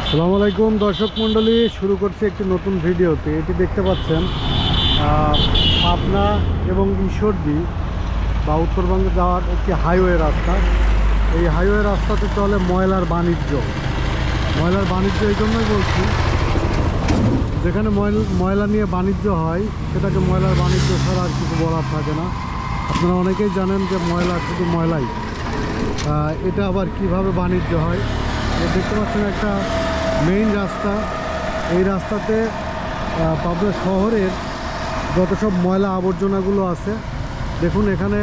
আসসালামু আলাইকুম দর্শক মণ্ডলী, শুরু করছি একটি নতুন ভিডিওতে। এটি দেখতে পাচ্ছেন পাবনা এবং ঈশ্বরদী বা উত্তরবঙ্গে যাওয়ার একটি হাইওয়ে রাস্তা। এই হাইওয়ে রাস্তাতে চলে ময়লার বাণিজ্য। ময়লার বাণিজ্য এই জন্যই বলছি, যেখানে ময়লা নিয়ে বাণিজ্য হয় সেটাকে ময়লার বাণিজ্য ছাড়া আর কিছু বলার থাকে না। আপনারা অনেকেই জানেন যে ময়লা শুধু ময়লাই। এটা আবার কিভাবে বাণিজ্য হয় দেখতে পাচ্ছেন, একটা মেইন রাস্তা। এই রাস্তাতে পাবনা শহরের যত সব ময়লা আবর্জনাগুলো আছে দেখুন, এখানে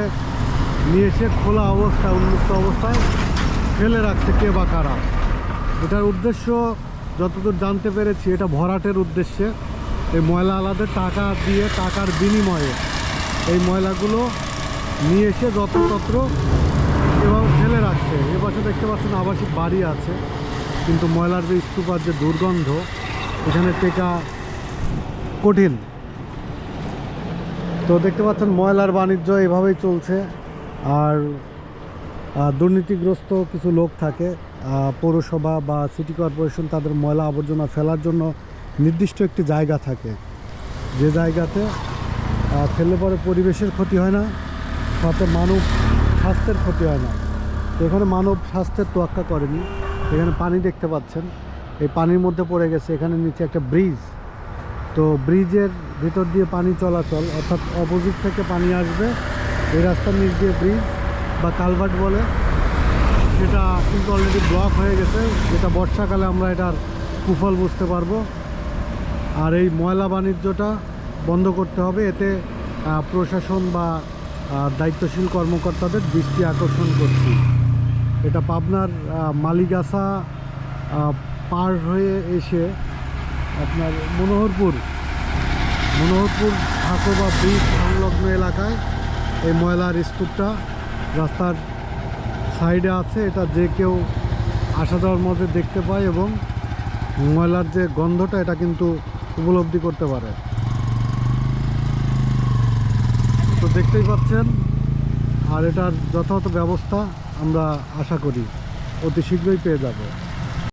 নিয়ে এসে খোলা অবস্থায়, উন্মুক্ত অবস্থায় ফেলে রাখছে কে বা কারা। এটার উদ্দেশ্য যতদূর জানতে পেরেছি, এটা ভরাটের উদ্দেশ্যে। এই ময়লা আলাদা টাকা দিয়ে, টাকার বিনিময়ে এই ময়লাগুলো নিয়ে এসে যত্রতত্র এভাবে ফেলে রাখছে। এ পাশে দেখতে পাচ্ছেন আবাসিক বাড়ি আছে, কিন্তু ময়লার যে স্তূপার যে দুর্গন্ধ, এখানে টেকা কঠিন। তো দেখতে পাচ্ছেন ময়লার বাণিজ্য এভাবেই চলছে। আর দুর্নীতিগ্রস্ত কিছু লোক থাকে, পৌরসভা বা সিটি কর্পোরেশন, তাদের ময়লা আবর্জনা ফেলার জন্য নির্দিষ্ট একটি জায়গা থাকে, যে জায়গাতে ফেললে পরে পরিবেশের ক্ষতি হয় না, সাথে মানব স্বাস্থ্যের ক্ষতি হয় না। তো এখানে মানব স্বাস্থ্যের তোয়াক্কা করেনি। এখানে পানি দেখতে পাচ্ছেন, এই পানির মধ্যে পড়ে গেছে। এখানে নিচে একটা ব্রিজ, তো ব্রিজের ভিতর দিয়ে পানি চলাচল, অর্থাৎ অপোজিট থেকে পানি আসবে এই রাস্তার নিচ দিয়ে। ব্রিজ বা কালভার্ট বলে, সেটা কিন্তু অলরেডি ব্লক হয়ে গেছে, যেটা বর্ষাকালে আমরা এটার কুফল বুঝতে পারবো। আর এই ময়লা বাণিজ্যটা বন্ধ করতে হবে। এতে প্রশাসন বা দায়িত্বশীল কর্মকর্তাদের দৃষ্টি আকর্ষণ করছি। এটা পাবনার মালিগাছা পার হয়ে এসে আপনার মনোহরপুর ঠাকুরবা ব্রিজ সংলগ্ন এলাকায় এই ময়লার স্তূপটা রাস্তার সাইডে আছে। এটা যে কেউ আসা যাওয়ার মধ্যে দেখতে পায় এবং ময়লার যে গন্ধটা, এটা কিন্তু উপলব্ধি করতে পারে। তো দেখতেই পাচ্ছেন। আর এটার যথাযথ ব্যবস্থা আমরা আশা করি অতি শীঘ্রই পেয়ে যাব।